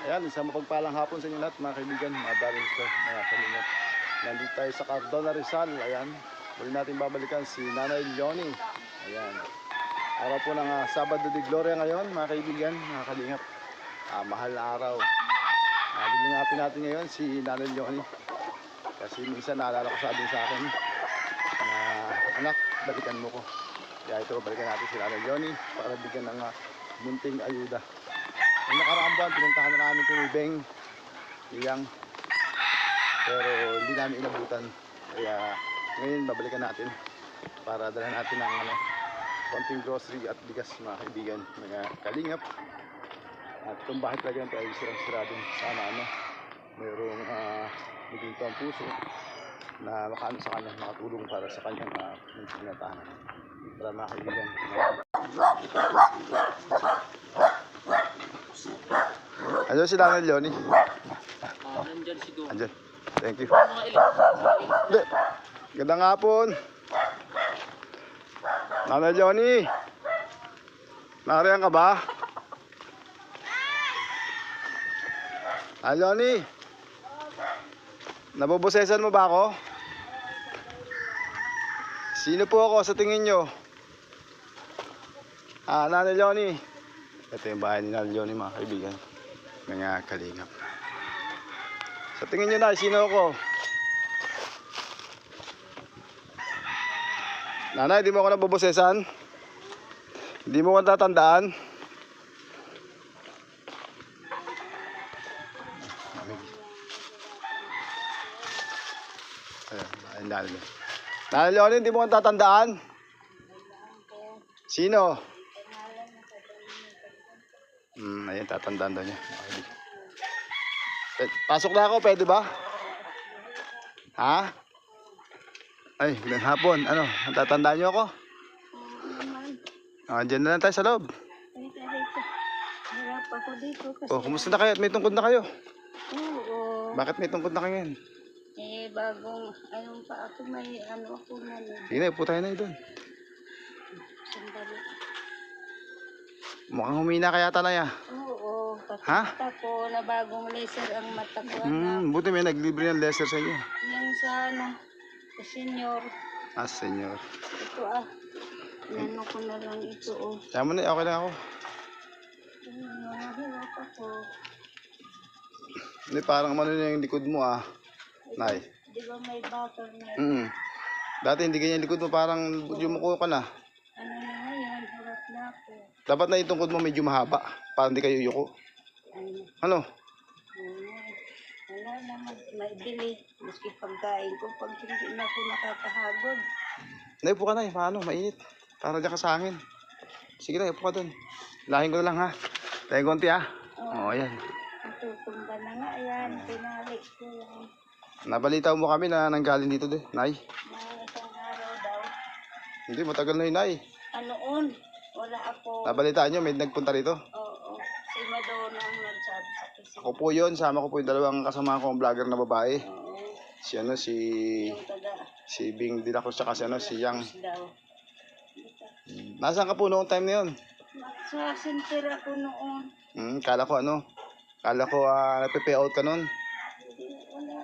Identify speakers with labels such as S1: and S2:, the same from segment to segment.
S1: Ayan, isang mapagpalang hapon sa inyo lahat mga kaibigan, mga daring sa mga kalingap. Nandito tayo sa Cardona Rizal. Ayan, muli natin babalikan si Nanay Leonie. Ayan, araw po ng Sabado de Gloria ngayon mga kaibigan, mga kalingap. Mahal na araw. Lilingapin natin ngayon si Nanay Leonie. Kasi minsan naalala ko sabi sa akin na anak, balikan mo ko. Kaya ito, balikan natin si Nanay Leonie para bigyan ng munting ayuda. Yung nakaraang buwan, pinuntahan na namin ito ni Beng Iyang, pero hindi namin inabutan. Kaya ngayon babalikan natin para dala natin ng konting grocery at bigas mga kaibigan, mga kalingap. At itong bahay talaga ito ay sirang-sirado. Sana mayroong naginto ang puso na makaano sa kanya, makatulong para sa kanyang pinatahanan. Para mga kaibigan, andyan si Nanay Leonie.
S2: Nandyan siguro.
S1: Andyan. Thank you.
S2: Mga
S1: Hindi. Gandang hapon. Nanay Leonie. Nariyan ka ba? Nanay Leonie. Nabubusesan mo ba ako? Sino po ako sa tingin nyo? Nanay Leonie. Ito yung bahay ni Nanay Leonie mga kaibigan. Mga kalingap. Sa tingin nyo na, sino ako? Nanay, di mo ako nabubusesan? Hindi mo ko tatandaan? Ayun, Nanay. Nanay Leonie, hindi mo ko tatandaan? Sino? Ayun, tatandaan daw niya. Pasok na ako, pwede ba? Ha? Ay, magandang hapon. Ano, natatandaan niyo ako? Diyan na lang tayo sa loob.
S3: Hirap ako dito kasi...
S1: Kumusta na kayo? At may tungkod na kayo?
S3: Oo.
S1: Bakit may tungkod na kayo ngayon?
S3: Bagong... Ayun pa ako may ako na.
S1: Sige na, upo tayo na doon.
S3: Sandali.
S1: Mukhang humina kaya talaya.
S3: Oo.
S1: Ha?
S3: Pakita ko na bagong laser ang mata ko.
S1: Buti may naglibre ng laser sa inyo.
S3: Yung sa sa senior.
S1: Senyor.
S3: Ito Inano ko na lang ito
S1: Tama na, okay na ako.
S3: Hirap ako.
S1: Hindi, parang ano na yung likod mo Nay.
S3: Di ba may butter na?
S1: Dati hindi ganyan likod mo, parang yumuko ka na.
S3: Ano na ngayon? Hirap na ako.
S1: Dapat na itungkod mo medyo mahaba, para hindi kayo yuko. Ano?
S3: Wala naman, maibili. Maski pagkain ko, pag hindi na ako nakakahagod.
S1: Upo ka na paano? Mainit. Para dyan ka sa hangin. Sige na, upo ka doon. Lahin ko na lang Tayo konti Oo, ayan.
S3: Tutumba na nga yan. Pinalik ko yan.
S1: Nabalita mo kami na nanggaling dito Nay.
S3: Mga isang araw daw.
S1: Hindi, matagal na yun, Nay.
S3: Anoon? Wala ako.
S1: Nabalitaan nyo, may nagpunta rito?
S3: Oo. Si Madonna ang nagsabi sa kisip.
S1: Ako po yun, sama ko po yung dalawang kasama kong vlogger na babae.
S3: Oo.
S1: Si
S3: Yung taga.
S1: si Bing Dila ko siya kasi si Yang.
S3: Daw.
S1: Nasaan ka po noong time na yun?
S3: Sa center ako noon.
S1: Kala ko nagpe-pay out ka noon.
S3: Hindi, wala.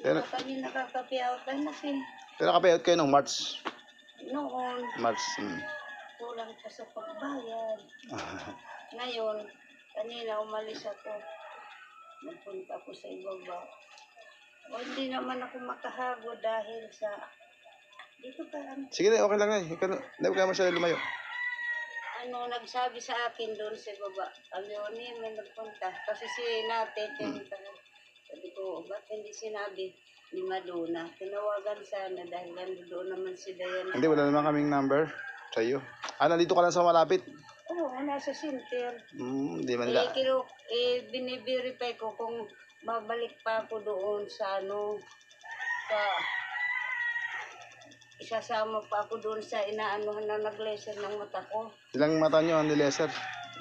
S1: Pero,
S3: Wala kami nakakapiyaw kasi
S1: pero naka-pay out kayo noong March.
S3: noon
S1: March.
S3: kulang pa sa pagbayad. Ngayon, kanina umalis ako. Nagpunta ako sa ibaba. Hindi naman ako makahago dahil sa... Dito pa
S1: Sige na, okay lang na. Hindi ko kaya masyadong lumayo.
S3: nagsabi sa akin doon sa baba. Leonie, may nagpunta. Kasi si Nate, sabi ko, ba't hindi sinabi ni Madonna? Tinawagan sana dahil doon naman si Dayan.
S1: Hindi, wala naman kaming number sa iyo. Nandito ka lang sa malapit?
S3: Oo, nasa center.
S1: Hindi man nila.
S3: Biniverify ko kung babalik pa ako doon sa isasama pa ako doon sa inaanuhan na nag-laser ng mata ko.
S1: Ilang mata nyo ang nilaser?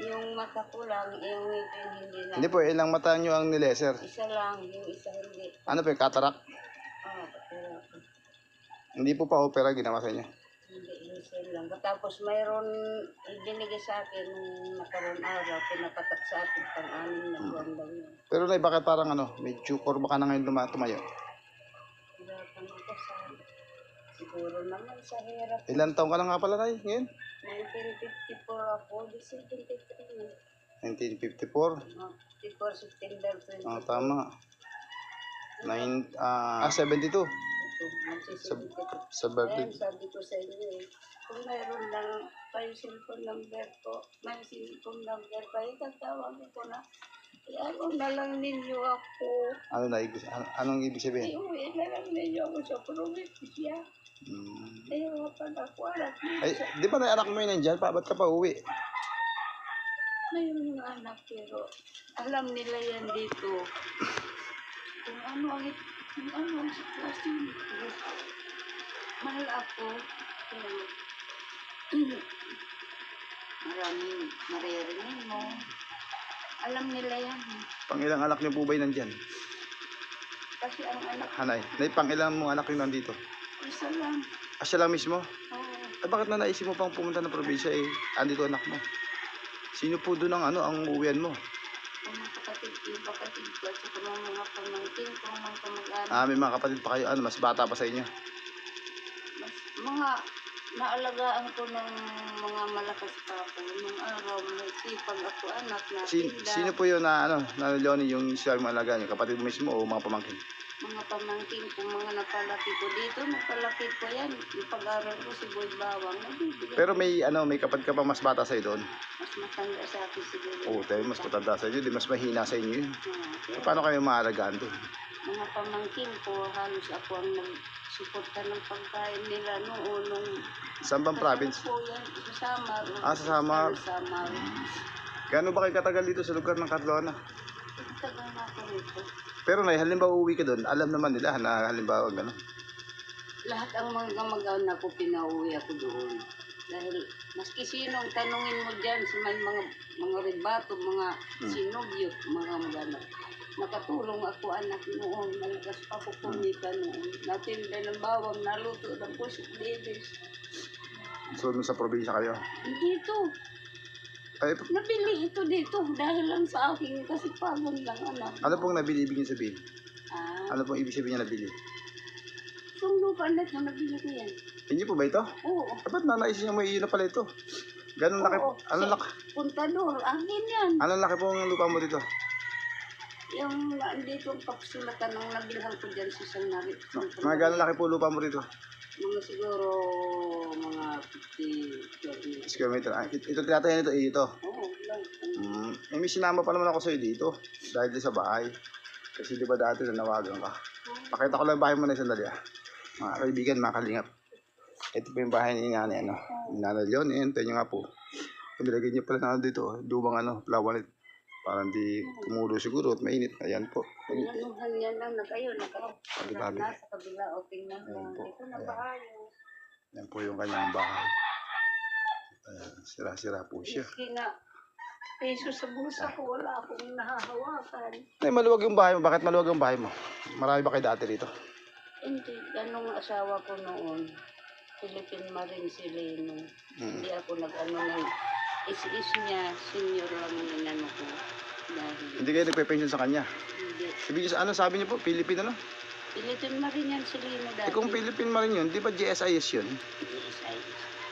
S3: Yung mata ko lang, yung ngipin hindi na.
S1: Hindi po, ilang mata nyo ang nilaser?
S3: Isa lang, yung isa hindi.
S1: Ano po yung cataract?
S3: Pero
S1: Hindi po pa opera ginawa sa inyo?
S3: Hindi, minsan lang. Tapos mayroon ibinigay sa akin nung nakarong araw, pinapatak sa akin pang-anim na buwan daw yun.
S1: Pero Nay, bakit parang ano, medyo kurba ka na ngayon tumayo?
S3: Hirapan ako sa, siguro naman sa hirap.
S1: Ilan taong ka na nga pala, Nay, ngayon?
S3: 1954 ako, di 73 na.
S1: 1954.
S3: 54 September 20.
S1: Tama. 72. Sa, sa birthday.
S3: Ayan, sabi ko sa inyo eh, kung mayroon lang kayo cellphone number ko, may cellphone number kayo, tatawagin ko na, ano na lang ninyo ako.
S1: Ano na, anong ibig sabihin?
S3: Iuwi na lang ninyo ako sa probinsya. Nahirapan ako, anak
S1: Ay,
S3: dito.
S1: di ba na anak mo yun nandyan? Ba't ka pa uwi?
S3: Mayroon mga anak, pero alam nila yan dito. Kung ano ang sitwasyon ko. Mahal ako. Pero, maraming maririnig mo. Alam nila yan.
S1: Pangilang anak niyo po ba yun nandyan?
S3: Kasi ang anak
S1: Hanay, Nay, pangilang mo anak yung nandito?
S3: ko, isa lang.
S1: Siya lang mismo?
S3: Oo.
S1: Ay, bakit na naisip mo pang pumunta ng probinsya eh? Andito anak mo. Sino po doon ang ang uuwian mo?
S3: Yung kapatid ko, at saka mga pamangkin ko, mga kamag-anak.
S1: May mga kapatid pa kayo, mas bata pa sa inyo.
S3: Mga naalagaan ko ng mga malakas pa ako. Nung araw, may sipag ako anak na tinda.
S1: Sino po yun na na Leonie, yung siya yung alaga niyo? Kapatid mo mismo o mga pamangkin?
S3: Mga pamangkin ko, mga napalaki ko dito, napalaki ko yan. Yung pag-aral ko si Boy Bawang, nabibigyan.
S1: Pero may may kapatid ka pa mas bata sa doon?
S3: Mas matanda sa akin siguro.
S1: Oo, tayo mas matanda sa inyo, di mas mahina sa inyo yun.
S3: Kaya
S1: Paano kayo maalagaan doon?
S3: mga pamangkin ko, halos ako ang nagsuporta ng pagkain nila noon. Nung
S1: Saan bang province?
S3: Po yan, sa Samar.
S1: Sa Samar.
S3: Sa Samar.
S1: Gaano ba kayo katagal dito sa lugar ng Carlona?
S3: Tagal na ako rito.
S1: Pero Nay, halimbawa uwi ka doon, alam naman nila na halimbawa gano'n.
S3: Lahat ang mga kamag-anak ko, pinauwi ako doon. Dahil maski sinong tanungin mo dyan, si may mga ribato, mga sinobyo, mga mag-anak. Nakatulong ako anak noon, malakas pa ako kumita noon. Natinda ng bawang, naluto ng pusik bibis.
S1: So, nung sa probinsya kayo?
S3: Dito,
S1: Ay,
S3: nabili ito dito dahil lang sa aking kasipagan lang anak.
S1: ano pong nabili ibig sabihin?
S3: Ah,
S1: Ano pong ibig sabihin niya nabili?
S3: yung lupa na ito, nabili ko yan.
S1: Inyo po ba ito?
S3: Oo.
S1: Ba't nanaisip niya may iyo na pala ito? Ganun laki,
S3: Oo,
S1: anong laki,
S3: Puntador, akin yan.
S1: anong laki pong lupa mo dito?
S3: Yung dito ang papasulatan ng nabilhan ko dyan sa isang narit.
S1: Mga gano'ng laki po lupa mo dito?
S3: Mga siguro mga 50
S1: kilometer. Ito tinatayan ito, ito.
S3: Oo, lang.
S1: May sinama pa naman ako sa'yo dito. Dahil sa bahay. Kasi di ba dati nanawagan ka? Pakita ko lang yung bahay mo na sandali Mga kaibigan, mga kalingap. Ito po yung bahay ni Nanay, ni Nanay Leon. Ito nyo nga po. Nilagay niyo pala na dito, lumang plawanit. Para hindi tumulo siguro at mainit. Ayan po.
S3: Anuhan yan lang na kayo.
S1: Tabi-tabi.
S3: Nasa kabila o tingnan
S1: Ayan
S3: lang.
S1: po.
S3: Ito na
S1: Ayan.
S3: bahay.
S1: Yan po yung kanyang bahay. Ayan, sira-sira po siya.
S3: Miski na peso sa bulsa ko, wala akong nahahawakan.
S1: Ay, maluwag yung bahay mo. Bakit maluwag yung bahay mo? Marami ba kayo dati dito?
S3: Hindi, ganong asawa ko noon. Philippine Marine Sileno. Hindi ako nag-ano ng is niya, senior lang yung inano ko. Dahil,
S1: Hindi kayo nagpe-pension sa kanya.
S3: hindi.
S1: Ano sabi niyo po? Philippine ano?
S3: Philippine Marine yan Sileno dati.
S1: Kung Philippine Marine yun, di ba GSIS yun?
S3: GSIS.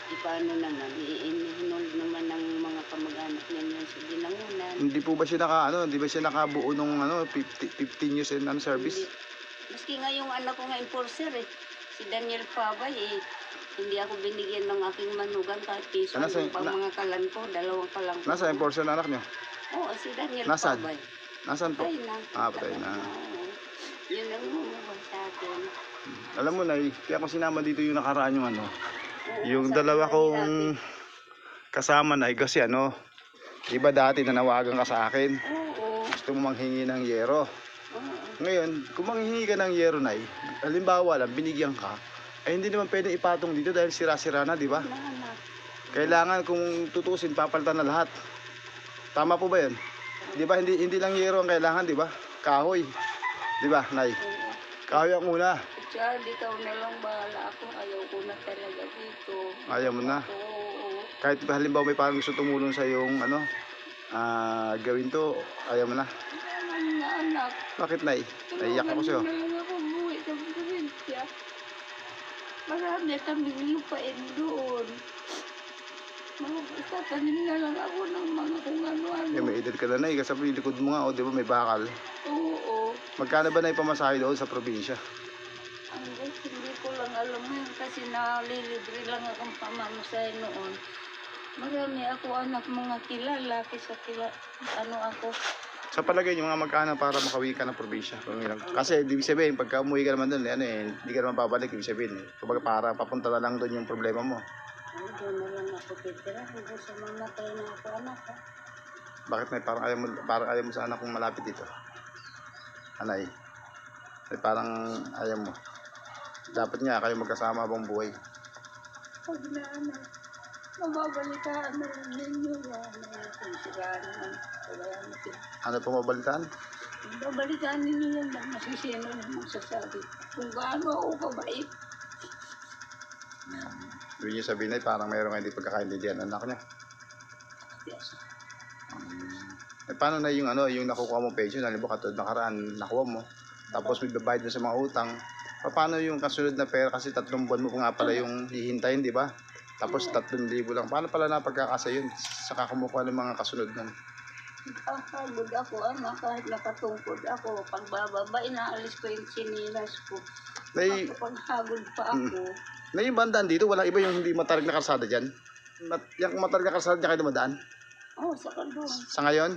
S3: Di paano naman, i-inhold naman ng mga kamag-anak niyan yan sa binangunan.
S1: Hindi po ba siya di ba siya nakabuo nung 15 years in service?
S3: Hindi. Maski nga yung anak ko nga enforcer si Daniel Pabay hindi ako binigyan ng aking manugang kahit piso. Yung pang mga kalan ko, 2 kalan ko.
S1: Nasa enforcer na anak niyo?
S3: Oo, si Daniel
S1: Nasaan?
S3: Pabay.
S1: Nasaan po?
S3: Patay na.
S1: Patay na.
S3: Oo. Yun ang mumuhay sa akin.
S1: Alam mo na, kaya ako sinama dito yung nakaraan yung
S3: Oo,
S1: yung
S3: sa
S1: dalawa
S3: bahay
S1: kong
S3: natin.
S1: kasama na kasi di ba dati nanawagan ka sa akin?
S3: Oo.
S1: Gusto mo manghingi ng yero.
S3: Oo.
S1: Ngayon, kung manghingi ka ng yero na halimbawa lang, binigyan ka, ay hindi naman pwede ipatong dito dahil sira-sira na, di ba?
S3: Nanak.
S1: Kailangan kung tutusin, papalitan na lahat. Tama po ba yun? Di ba, hindi lang yero ang kailangan, di ba? Kahoy. Di ba, Nay?
S3: Oo.
S1: Kahoy ang una.
S3: Richard, ikaw na lang bahala ako. Ayaw ko na talaga dito.
S1: Ayaw mo na.
S3: Oo.
S1: Kahit halimbawa may parang gusto tumulong sa yung ano, gawin to, ayaw mo na.
S3: Naman na anak.
S1: Bakit, Nay? Naiyak ako sa'yo.
S3: Tulungan mo na lang ako buhay sa probinsya. Marami kaming lupain doon. Magtatanim na lang ako ng mga kung ano-ano.
S1: Eh, may edad ka na, Nay. Kasi sa likod mo nga, o, di ba may bakal.
S3: Oo.
S1: Magkano ba na ipamasahe doon sa probinsya?
S3: Ang guys, hindi ko lang alam yun kasi nalilibre lang akong pamamasay noon. Marami ako anak mga kilala ano ako.
S1: Sa palagay niyo, mga magkano para makawi ka ng probinsya? Kasi, ibig sabihin, pagka umuwi ka naman doon, ano eh, hindi ka naman babalik, ibig sabihin. Kumbaga, para papunta na lang doon yung problema mo.
S3: Ay, doon na lang ako titira. Hanggang sa mamatay na ako anak ha.
S1: Bakit, Nay? Parang ayaw mo sa anak kong malapit dito? Anay? Ay, parang ayaw mo. Dapat nga kayo magkasama habang buhay.
S3: Pag na anak, mababalitaan na rin ninyo. Kung sira naman, kaya natin.
S1: Ano po mabalitaan?
S3: Babalitaan ninyo yan na masisino ng magsasabi. Kung gaano ako kabait.
S1: Ibig niyo sabihin ay parang mayroong hindi pagkakaintindihan anak niya.
S3: Yes.
S1: Eh, paano na yung ano, yung nakukuha mo pension, halimbawa katulad nakaraan, nakuha mo, tapos may babayad na sa mga utang, paano yung kasunod na pera kasi 3 buwan mo pa nga pala yung hihintayin, di ba? Tapos 3,000 lang. Paano pala napagkakasa yun? Saka kumukuha ng mga kasunod nun.
S3: Nakakagod ako, anak, kahit nakatungkod ako. Pagbababa, inaalis ko yung sinilas ko.
S1: Nay,
S3: Paghagod pa ako.
S1: na yung bandaan dito, wala iba yung hindi matarag na kalsada dyan. Yung matarag na kalsada dyan kayo dumadaan.
S3: Oh, saka doon.
S1: Sa ngayon,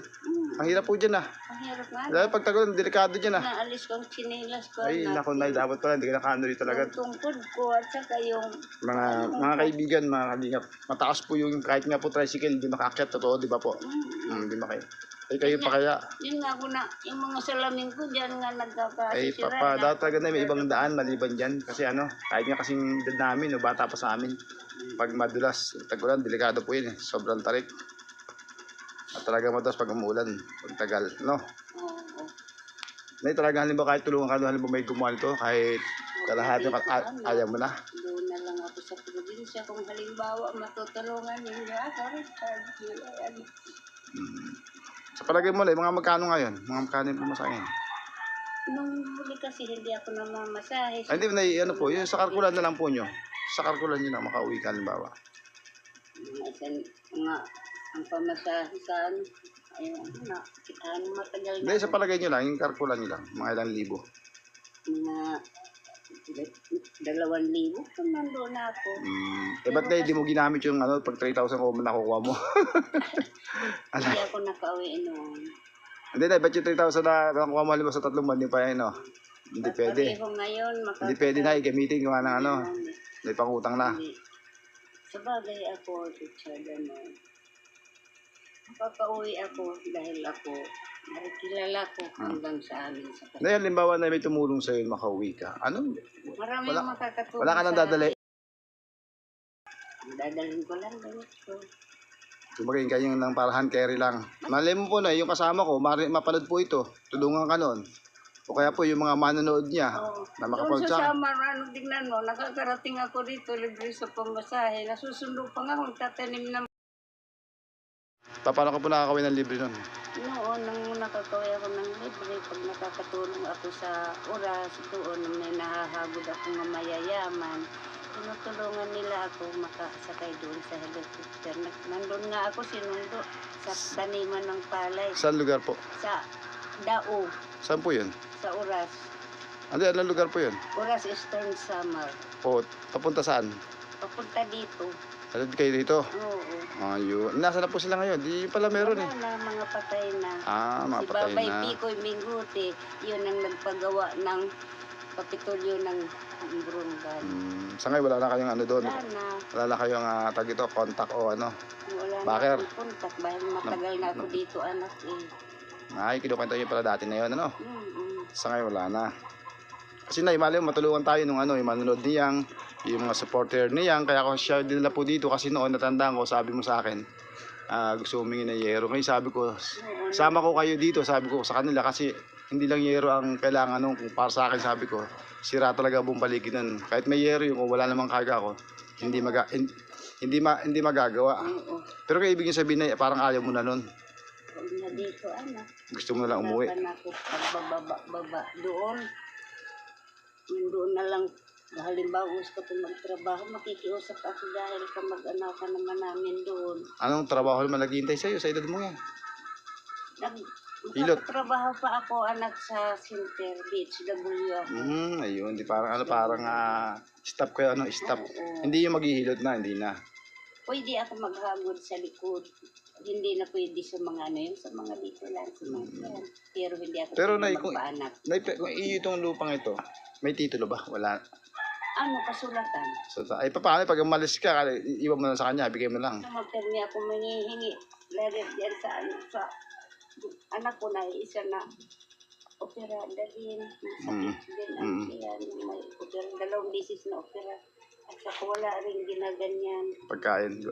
S1: ang hirap po dyan ah.
S3: Ang hirap nga.
S1: Dahil pag tagulan, delikado dyan ah.
S3: Naalis ko ang sinilas ko.
S1: Ay,
S3: anak.
S1: naku, Nay, dapat pala, hindi ka nakaano dito talaga.
S3: Yung tungkod ko at saka yung...
S1: Mga kaibigan, mga kalingap, mataas po yung kahit nga po tricycle, hindi makaakyat, totoo, di ba po? Hindi makaya. Ay, kayo pa kaya?
S3: Yun nga ako na, yung mga salamin ko dyan nga
S1: Ay,
S3: nagkakasisira.
S1: papa, dapat talaga na may ibang daan maliban dyan. Kasi ano, kahit nga kasing edad namin, no, bata pa sa amin. Pag madulas, tagulan, delikado po yun eh. Sobrang tarik. At talaga madalas pag umuulan, pag tagal, no?
S3: Oo.
S1: Nay, talaga halimbawa kahit tulungan ka, halimbawa may gumawa nito, kahit kalahati, ayaw mo na.
S3: Doon na lang ako sa probinsya. Kung halimbawa matutulungan ninyo ako, Richard. Ayan.
S1: Sa palagay mo, Nay, mga magkano ngayon? Mga magkano yung pumasahin?
S3: Nung huli kasi hindi ako namamasahe.
S1: Ay, hindi, Nay, ano po, yung sa kalkulan na lang po nyo. Sa kalkulan nyo na makauwi ka, halimbawa.
S3: Mga ang pamasahe sa ano. Ayun na. Ano matagal na.
S1: Hindi, sa palagay nyo lang, yung kalkulan nyo lang, mga ilang libo.
S3: Mga 2,000 kung nandoon na ako.
S1: Eh, ba't Nay, di mo ginamit yung ano, pag 3,000 ko nakukuha mo?
S3: Hindi ako nakauwi noon.
S1: Hindi, Nay, ba't yung 3,000 na nakukuha mo halimbawa sa 3 buwan, di pa yan, no? Hindi pwede.
S3: Pareho ngayon.
S1: Hindi pwede, Nay, gamitin ko nga ng ano, may pangutang na.
S3: Hindi. Sa bagay ako, Richard, ano, makakauwi ako dahil ako, nakikilala ko hanggang sa amin sa kasi.
S1: Nay, halimbawa na may tumulong sa'yo, makauwi ka. Ano?
S3: Marami
S1: Wala-
S3: makakatulong
S1: Wala ka nang
S3: sa
S1: dadali.
S3: akin. Dadalhin ko lang ganito.
S1: Kumbaga, kayong ng parahan carry lang. Malay mo po na, yung kasama ko, mapanood po ito. Tulungan ka nun. O kaya po yung mga manonood niya
S3: Oo.
S1: na
S3: Doon
S1: makapag
S3: sa
S1: sa
S3: Samar, ano, tignan mo, nakakarating ako dito, libre sa pamasahe. Nasusundo pa nga, magtatanim na.
S1: Paano ka po nakakawin ng libre nun?
S3: Noon, nang nakakawin ako ng libre, pag nakakatulong ako sa oras, doon may nahahagod ako ng mayayaman. Tinutulungan nila ako makasakay doon sa helicopter. Nandun nga ako sinundo sa taniman ng palay.
S1: Saan lugar po?
S3: Sa Dao,
S1: Saan po yun?
S3: sa oras.
S1: Ano, anong lugar po yun?
S3: Oras Eastern Summer.
S1: O, papunta saan?
S3: Papunta dito.
S1: Ano kayo dito?
S3: Oo.
S1: Ayun. Nasaan na po sila ngayon? Di pala meron eh.
S3: Wala na, mga patay na.
S1: Mga
S3: Si
S1: patay
S3: Babay
S1: na.
S3: Picoy Minguti, yun ang nagpagawa ng kapitolyo ng Brungan.
S1: Sa ngayon, wala na kayong ano doon.
S3: Wala na.
S1: Wala na kayong tag ito, contact o ano.
S3: Wala
S1: Bakit?
S3: na akong kontak dahil matagal na ako dito, anak eh.
S1: Ay, kinukwento nyo pala dati na yun, ano?
S3: Mm-mm.
S1: Sa ngayon, wala na. Kasi Nay, mali mo, matulungan tayo nung ano, yung manonood niyang, yung mga supporter niyang, kaya ako siya dinala po dito kasi noon natandaan ko, sabi mo sa akin, gusto humingi ng yero. Ngayon sabi ko, sama ko kayo dito, sabi ko sa kanila kasi hindi lang yero ang kailangan nung kung para sa akin sabi ko, sira talaga buong paligiran. Kahit may yero yung kung wala namang karga ko, hindi magagawa.
S3: Oo.
S1: Pero kaya ibig sabihin na parang ayaw mo na nun.
S3: Huwag na dito, anak.
S1: Gusto mo na lang umuwi.
S3: Hirapan ako pagbaba doon. Doon na lang. Halimbawa, gusto ko magtrabaho, makikiusap ako dahil kamag-anak ka naman namin doon.
S1: Anong trabaho naman naghihintay sa'yo sa edad mo yan? Hilot.
S3: Magtatrabaho pa ako, anak, sa Center Beach, W ako.
S1: Ayun, di parang stop kayo, stop.
S3: Oo.
S1: Hindi yung maghihilot na, hindi na.
S3: Pwede ako maghagod sa likod. Hindi na pwede sa mga sa mga dito lang, sa mga yan. Pero hindi ako
S1: Pero
S3: pwede
S1: kung
S3: magpaanak.
S1: kung itong lupang ito, may titulo ba? Wala.
S3: Ano, kasulatan?
S1: So, ay paano pag umalis ka, iwan mo na sa kanya, bigay mo lang.
S3: Magpermi ako manghihingi. Lagi diyan sa anak ko na isa na opera din. Sakit din ang siya. May opera, 2 beses na opera. At saka wala rin ginaganyan.
S1: Pagkain.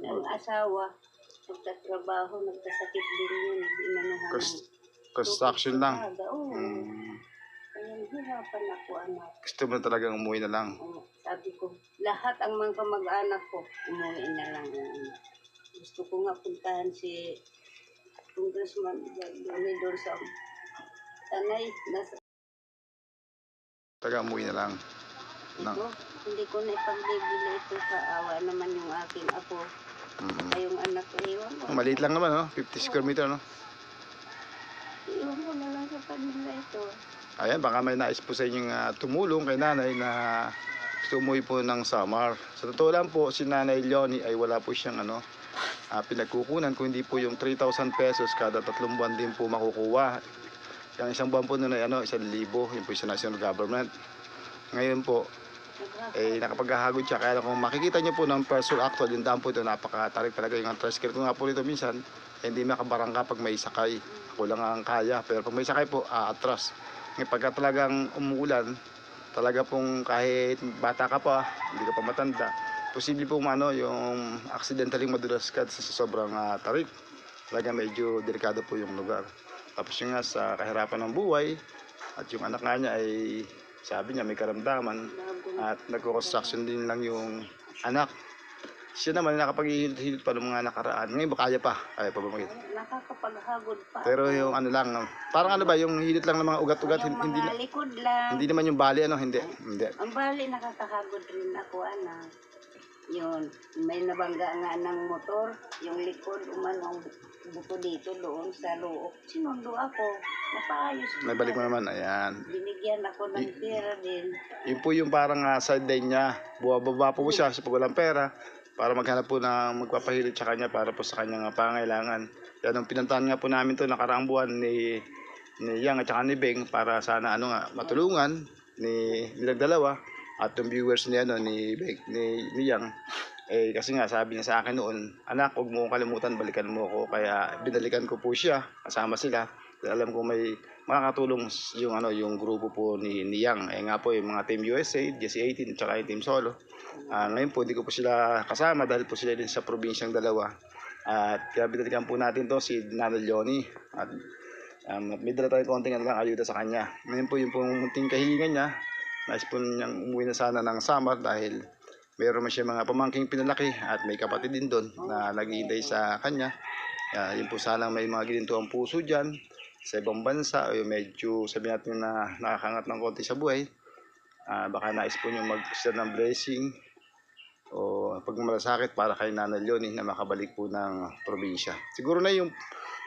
S3: Ang asawa, nagtatrabaho, nagkasakit din yun. Inanuhan
S1: Construction lang.
S3: Oo. Kaya hirapan ako, anak.
S1: Gusto mo talagang umuwi na lang.
S3: Sabi ko, lahat ang mga kamag-anak ko, umuwi na lang. Gusto ko nga puntahan si Congressman doon sa Tanay.
S1: Talagang umuwi na lang.
S3: Ito, hindi ko na ipagbibili ito. Kaawa naman yung aking apo. Ay, yung anak ko, iwan ko.
S1: Maliit lang naman, no? 50 square meter, no?
S3: Iwan ko na lang sa kanila ito.
S1: Ayan, baka may nais po sa inyong tumulong kay nanay na gusto umuwi po ng Samar. Sa totoo lang po, si Nanay Leonie ay wala po siyang pinagkukunan, kung hindi po yung 3,000 pesos kada 3 buwan din po makukuha. Yung isang buwan po nun ay 1,000, yun po sa national government. Ngayon po, nakapaghahagod siya. Kaya kung makikita niyo po ng personal actual, yung daan po ito, napakatarik talaga. Yung tricycle ko nga po nito minsan, hindi makabarangka pag may sakay. Ako lang ang kaya. Pero pag may sakay po, atras. Ngayon pagka talagang umuulan, talaga pong kahit bata ka pa, hindi ka pa matanda, posible pong yung accidentally madulas ka sa sobrang tarik. Talaga medyo delikado po yung lugar. Tapos yung nga sa kahirapan ng buhay, at yung anak nga niya ay sabi niya may karamdaman at nagko-construction din lang yung anak. Siya naman nakapag-hilot pa ng mga nakaraan. Ngayon ba kaya pa ba mag-hilot?
S3: Nakakapaghagod pa.
S1: Pero yung lang, parang yung hilot lang ng mga ugat-ugat,
S3: yung mga likod lang.
S1: hindi naman yung bali, hindi.
S3: Ang bali, nakakahagod rin ako, anak. Yun, may nabangga nga ng motor, yung likod, umanong buto dito doon sa loob. Sinundo ako, napaayos ko.
S1: May balik mo naman, ayan.
S3: Binigyan ako ng pera din.
S1: Yun po yung parang sideline niya. Buwababa po siya sa pag walang pera para maghanap po ng magpapahilit sa kanya para po sa kanyang pangailangan. Kaya nung pinuntahan nga po namin to nakaraang buwan ni Yang at saka ni Beng para sana matulungan nilang dalawa at yung viewers ni Beng, ni Yang. Kasi nga sabi niya sa akin noon, anak, huwag mo kalimutan, balikan mo ako. Kaya binalikan ko po siya, kasama sila. Alam ko may makakatulong yung grupo po ni Yang. Nga po yung mga Team USA, GC18 at saka yung Team Solo. Ngayon po hindi ko po sila kasama dahil po sila din sa probinsyang dalawa. At kaya binalikan po natin to si Nanay Leonie. At may dala tayong konting ayuda sa kanya. Ngayon po yung munting kahilingan niya. Nais po niyang umuwi na sana ng Samar dahil meron siya mga pamangking pinalaki at may kapatid din doon na naghihintay sa kanya. Yun po sana may mga ginintuang puso dyan sa ibang bansa o medyo sabi natin na nakakangat ng konti sa buhay. Baka nais po nyo mag-share ng blessing o pagmalasakit para kay Nanay Leonie na makabalik po ng probinsya. Siguro na yung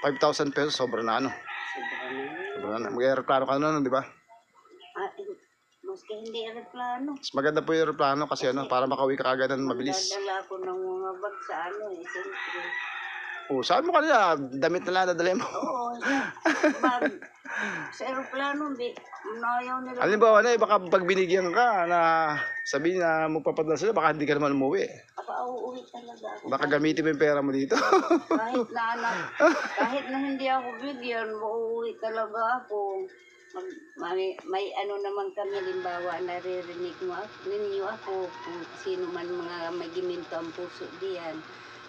S1: 5,000 pesos sobra na Sobra na. Mag-aeroplano ka na di ba?
S3: Maski hindi aeroplano.
S1: Mas maganda po yung aeroplano kasi para makauwi ka agad ng mabilis.
S3: Dadala ko ng mga bag sa siyempre.
S1: Sabi mo kanina, damit na lang dadalhin mo.
S3: Oo, bag. Sa aeroplano, ayaw nila.
S1: Halimbawa baka pag binigyan ka na sabihin na magpapadala sila, baka hindi ka naman umuwi.
S3: Uuwi talaga ako.
S1: Baka gamitin mo yung pera mo dito.
S3: kahit na hindi ako bigyan, uuwi talaga ako. May naman kami, limbawa, naririnig ninyo ako kung sino man mga may gininto ang puso diyan.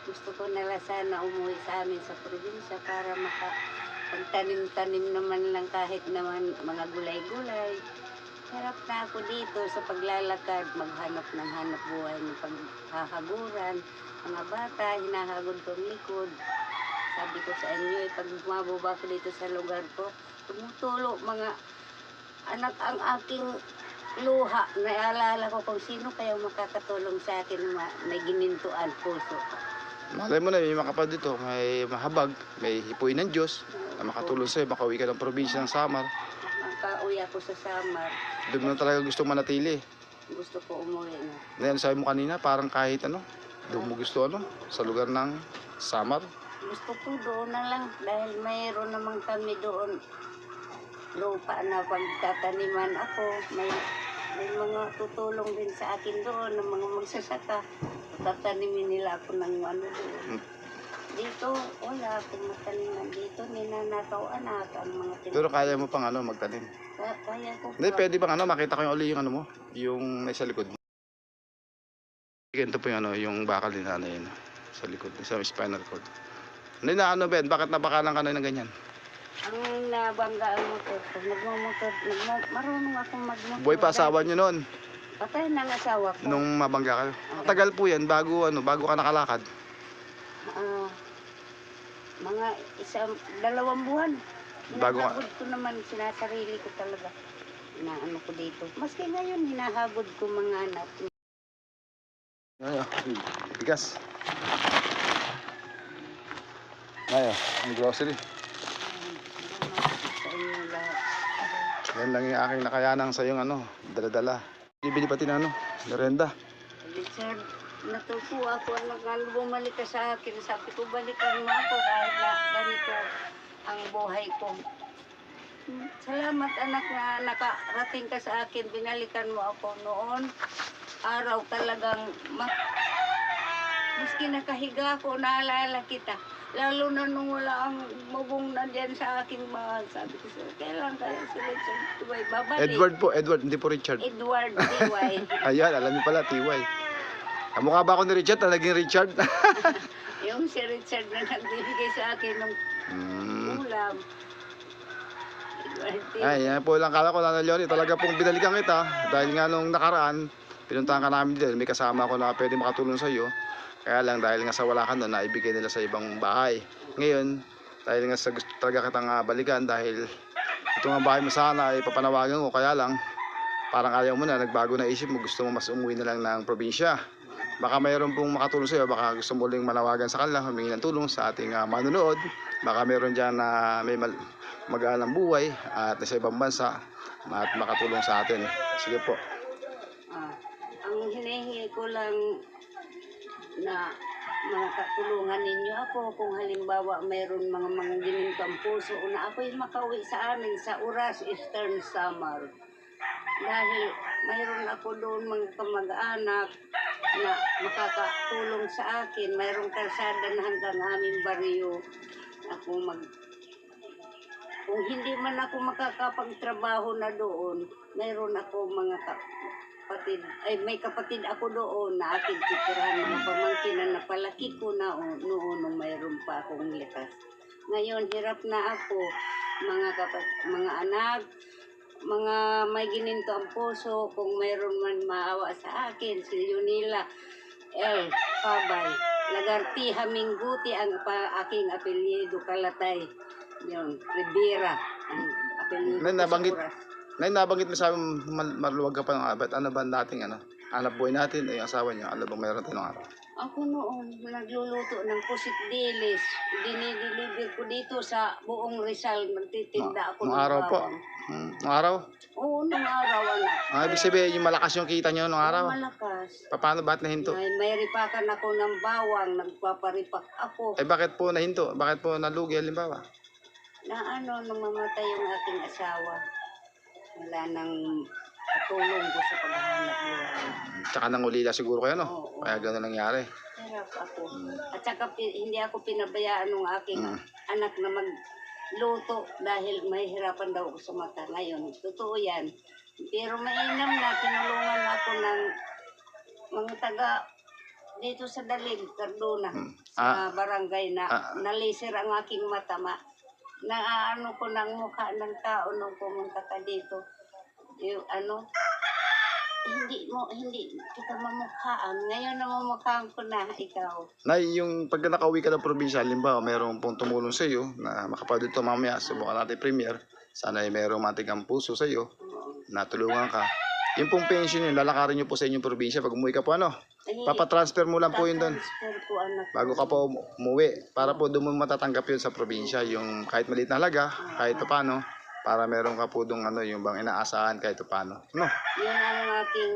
S3: Gusto ko na lang sana umuwi sa amin sa probinsya para makapagtanim-tanim naman lang kahit naman mga gulay-gulay. Harap na ako dito sa paglalakad, maghanap ng hanap buhay ng paghahaguran. Mga bata, hinahagod kong likod. Sabi ko sa inyo, pag bumababa ko dito sa lugar ko, tumutulo mga anak ang aking luha. Naalala ko kung sino kaya makakatulong sa akin na may ginintuan puso.
S1: Malay mo na, may makapad dito, may mahabag, may hipuin ng Diyos na makatulong sa'yo, makauwi ka ng probinsya ng Samar.
S3: Makauwi ako sa Samar.
S1: Doon mo na talaga gusto manatili.
S3: Gusto ko umuwi na.
S1: Ngayon, sabi mo kanina, parang kahit ano, doon mo gusto ano, sa lugar ng Samar.
S3: Gusto ko doon na lang dahil mayroon naman kami doon lupa na pagtataniman ako. May mga tutulong din sa akin doon ng mga magsasaka. Tatanimin nila ako ng ano doon. Dito, wala akong mataniman dito. Ninanakaw anak ang mga
S1: Pero kaya mo pang ano, magtanim.
S3: Kaya ko
S1: Hindi,
S3: pa.
S1: pwede bang ano, makita ko yung uli yung ano mo, yung nasa likod mo. Ganito po yung ano, yung bakal din na yun, sa likod, sa spinal cord. Hindi na ano, Ben, bakit napakalang ka na ng ganyan?
S3: Ang nabangga ang motor ko. Nagmamotor. Marunong akong magmotor.
S1: Buhay pa asawa nyo noon,
S3: Patay na ang asawa ko.
S1: nung mabangga kayo. Matagal po yan, bago ka nakalakad.
S3: Ah, mga 2 buwan.
S1: Bago ka-
S3: Hinahagod ko naman, sinasarili ko talaga. Inaano ko dito. Maski ngayon, hinahagod ko mga anak.
S1: Ayo, bigas. Ayo, ang grocery.
S3: Sa inyo lahat.
S1: Yan lang yung aking nakayanang sa yung ano, dala-dala. Bibili pati na ano, merenda.
S3: Richard, natupo ako. Bumalik ka sa akin. Sabi ko, balikan mo ako kahit na ganito ang buhay ko. Salamat anak na nakarating ka sa akin. Binalikan mo ako noon. Araw talagang maski nakahiga ako, naalala kita. Lalo na nung wala ang mabong na dyan sa aking mahal. Sabi ko sa'yo, kailan kaya si Richard Tuway babalik?
S1: Edward po, Edward, hindi po Richard.
S3: Edward Tuway.
S1: Ayan, alam niyo pala, TY. Kamukha ba ako ni Richard na naging Richard?
S3: Yung si Richard na nagbibigay sa akin ng ulam. Edward Tuway.
S1: Ay, yan po lang kala ko, Nanay Leonie, talaga pong binalikan kita. Dahil nga nung nakaraan, pinuntahan ka namin dito, may kasama ko na pwede makatulong sa iyo. Kaya lang dahil nga sa wala ka doon, naibigay nila sa ibang bahay. Ngayon, dahil nga sa gusto talaga kitang balikan dahil ito nga bahay mo sana ay papanawagan ko. Kaya lang, parang ayaw mo na, nagbago na isip mo, gusto mo mas umuwi na lang ng probinsya. Baka mayroon pong makatulong sa iyo, baka gusto mo uling manawagan sa kanila, humingi ng tulong sa ating manunood. Baka mayroon dyan na may mag-aalang buhay at sa ibang bansa at makatulong sa atin. Sige po.
S3: Ang hinihingi ko lang na makatulungan ninyo ako kung halimbawa mayroon mga ginintang puso na ako'y makauwi sa amin sa Oras, Eastern Samar. Dahil mayroon ako doon mga kamag-anak na makakatulong sa akin. Mayroong kalsada na hanggang aming baryo. Kung hindi man ako makakapagtrabaho na doon, mayroon ako mga may kapatid ako doon na aking titirahan, mga pamangkin na napalaki ko na noon nung mayroon pa akong likas. Ngayon, hirap na ako, mga anak, mga may gininto ang puso, kung mayroon man maawa sa akin, si Yunila L. Pabay, Lagarti Hamingguti ang aking apelyido, Kalatay, yun, Rivera, ang apelyido ko sa Oras.
S1: Ngayon nabanggit mo sa amin, maluwag ka pa ng abat. Ano ba dating hanap buhay natin, yung asawa niya, ano bang mayroon tayo ng araw?
S3: Ako noon, nagluluto ng pusit dilis. Dinideliver ko dito sa buong Rizal. Magtitinda ako
S1: Nung araw po?
S3: bawang.
S1: Nung araw?
S3: Oo, nung araw, anak.
S1: Ibig sabihin, yung malakas yung kita nyo nung araw?
S3: Malakas.
S1: Paano ba't nahinto?
S3: May ripakan ako ng bawang. Nagpaparipak ako.
S1: Bakit po nahinto? Bakit po nalugi, halimbawa?
S3: Nung mamatay yung aking asawa. Wala nang katulong ko sa paghahanap buhay.
S1: Tsaka nangulila siguro kayo, no?
S3: Oo.
S1: Kaya gano'n nangyari.
S3: Hirap ako. At saka hindi ako pinabayaan ng aking anak na magluto dahil mahihirapan daw ako sa mata. Ngayon, totoo yan. Pero mainam na, tinulungan ako ng mga taga dito sa Dalig, Cardona,
S1: Ah.
S3: sa barangay na
S1: Ah.
S3: nalisir ang aking matama. Naaano ko ng mukha ng tao nung pumunta ka dito. Yung hindi kita mamukhaan. Ngayon na mamukhaan ko na ikaw.
S1: Nay, yung pagka nakauwi ka ng probinsya, halimbawa mayroong pong tumulong sa iyo na makapag dito mamaya, subukan natin premier. Sana ay mayroong matigang puso sa iyo, natulungan ka. Yung pong pension yun, lalakarin nyo po sa inyong probinsya. Pag umuwi ka po, papatransfer mo lang po yun doon.
S3: Transfer ko, anak.
S1: Bago ka po umuwi, para po doon mo matatanggap yun sa probinsya. Yung kahit maliit na halaga, kahit paano, para meron ka po doon yung bang inaasahan kahit paano. No?
S3: Yan ang aking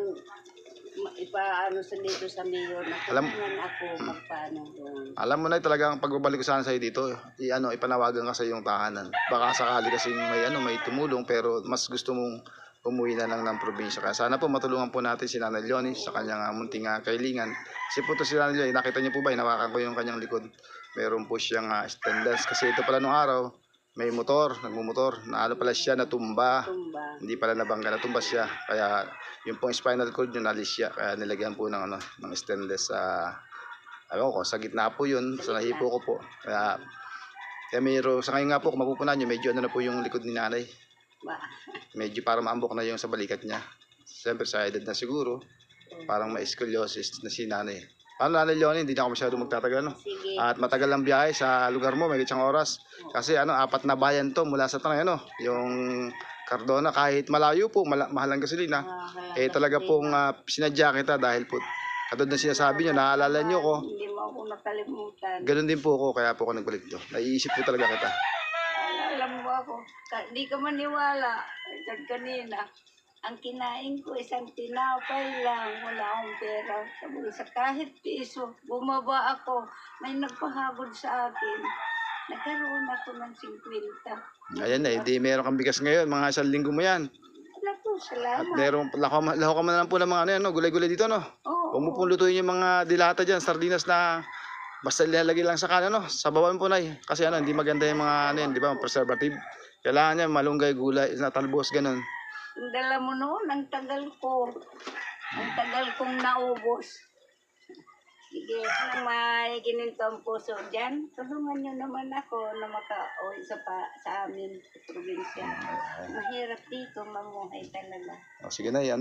S3: ipaano sa dito sa mayor na kailangan ako magpaano doon.
S1: Alam mo na talagang pagbabalik ko sana sa dito, ipanawagan ka sa iyong tahanan. Baka sakali kasi may tumulong pero mas gusto mong umuwi na lang ng probinsya. Kaya sana po matulungan po natin si Nanay Leonie sa kanyang munting kailingan. Kasi po ito si Nanay Leonie, nakita niyo po ba, hinawakan ko yung kanyang likod. Meron po siyang stainless. Kasi ito pala nung araw, may motor, nagmumotor. Naano pala siya, natumba. Hindi pala nabangga, natumba siya. Kaya yung pong spinal cord yung nalis siya. Kaya nilagyan po ng stainless sa gitna po yun. Sa nahipo ko po. Kaya sa ngayon nga po, kung mapupunan nyo, medyo na po yung likod ni nanay. Medyo para maambok na yung sa balikat niya. Siyempre sa edad na siguro, parang may scoliosis na si nanay. Paano Nanay Leonie, hindi na ako masyado magtatagal, no?
S3: Sige.
S1: At matagal ang biyahe sa lugar mo, may isang oras. Kasi 4 na bayan to mula sa tanay, yung Cardona, kahit malayo po, mahal ang gasolina. Talaga pong sinadya kita dahil po, katulad na sinasabi nyo, naaalala nyo ko.
S3: Hindi mo ako nakalimutan.
S1: Ganun din po ako, kaya po ako nagbalik to. Naiisip po talaga kita.
S3: Alam mo ako, hindi ka maniwala. Kanina, ang kinain ko isang tinapay lang, wala akong pera. Sabi sa kahit piso, bumaba ako, may nagpahagod sa akin. Nagkaroon ako ng 50.
S1: Ayan na, hindi meron kang bigas ngayon, mga 1 linggo mo yan.
S3: Wala po,
S1: At
S3: salamat.
S1: laho ka man lang po ng mga gulay-gulay dito, no?
S3: Oo.
S1: Huwag mo pong lutuin yung mga dilata dyan, sardinas na basta ilalagay lang sa kanan, no? Sabawan po, Nay. Kasi hindi maganda yung mga di ba, preservative. Kailangan niya malunggay, gulay, na talbos, ganun.
S3: Ang dala mo noon, ang tagal ko. Ang tagal kong naubos. Sige, kung may gininto ang puso dyan, tulungan nyo naman ako na makauwi sa amin, sa probinsya. Mahirap dito, mamuhay talaga.
S1: Sige, Nay,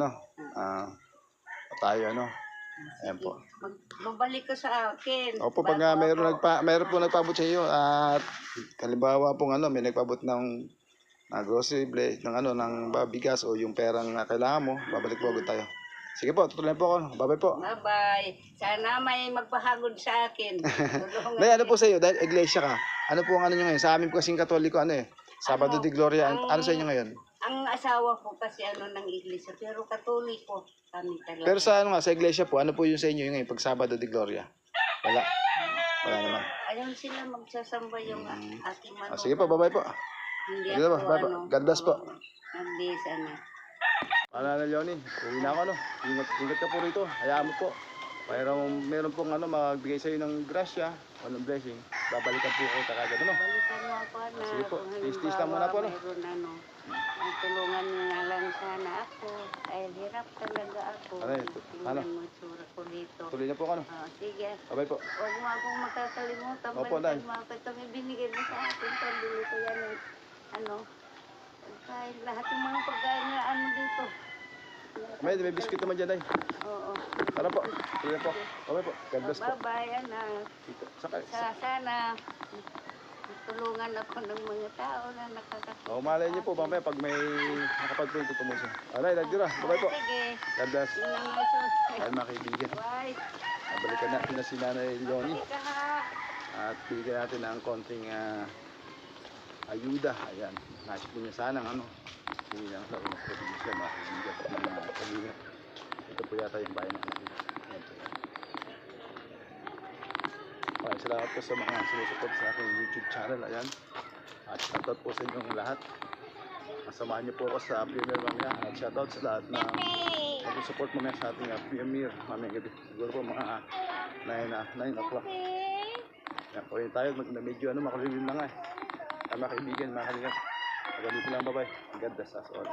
S1: tayo, ayan po.
S3: Babalik ko sa akin.
S1: Opo, pag mayroon po nagpabot sa iyo, at halimbawa pong may nagpabot ng grocery ng bigas o yung perang kailangan mo, babalik po agad tayo. Sige po, tutuloy po ako. Bye-bye po.
S3: Bye-bye. Sana may magpahagod sa akin.
S1: Nay, po sa iyo, dahil iglesia ka, ano po ang nyo ngayon? Sa amin po kasing Katoliko, Sabado de Gloria, ano sa inyo ngayon?
S3: Ang asawa ko kasi ng iglesia, pero Katoliko kami talaga.
S1: Pero sa sa iglesia po, ano po yung sa inyo ngayon pag Sabado de Gloria? Wala naman.
S3: Ayun sila magsasamba yung ating manugang.
S1: Sige po, bye-bye po.
S3: Hindi
S1: Sige po,
S3: ako,
S1: bye po. God bless po.
S3: Hindi, sana.
S1: Nanay Leonie, uwi na ako, Ingat ka po rito. Hayaan mo po. Meron pong magbigay sa iyo ng grasya o ng blessing. Babalikan po kayo kagad,
S3: Balikan mo ako na.
S1: Sige po.
S3: Kung
S1: Tis-tis lang muna po,
S3: Mayroon ang tulungan niyo na lang sana ako. Ay, hirap talaga ako. Tingnan mo yung sura ko dito.
S1: Tuloy na po ako,
S3: Sige.
S1: Bye-bye po.
S3: Huwag mo akong makakalimutan.
S1: Opo,
S3: Balikan mo ako. Ito may binigay mo sa akin. Pabili ko yan kahit lahat ng mga pagkain na dito.
S1: May biscuit naman dyan, Day.
S3: Oo.
S1: Tara po. Tuloy na po. Bye-bye po. God bless po.
S3: Bye-bye, anak. Sana tulungan ako ng mga tao na nakakatulong.
S1: Malay niyo po, mamaya pag may nakapagpulong tutumusin. Alright, Dagdura. Bye-bye po.
S3: Sige.
S1: God bless.
S3: Yun ang masos.
S1: Ayun, mga kaibigan.
S3: Bye.
S1: Nabalikan natin na si Nanay Leonie.
S3: Ika ha.
S1: At bigyan natin ng konting ayuda. Ayan. Nais po niya sanang hindi lang sa unang probinsya, mga kaibigan. Mga kalingat. Ito po yata yung bayan natin. Ayan po. Salamat po sa mga sinusupport sa aking YouTube channel. Ayan. At shoutout po sa inyong lahat. Samahan niyo po ako sa premiere mamaya. At shoutout sa lahat na mag-support mamaya sa ating premiere mamaya gabi. Siguro po mga 9 o'clock. Yan po yun tayo. Medyo makulimlim na nga. Mga kaibigan, mga kalingat. Ganito lang, bye-bye. God bless us all.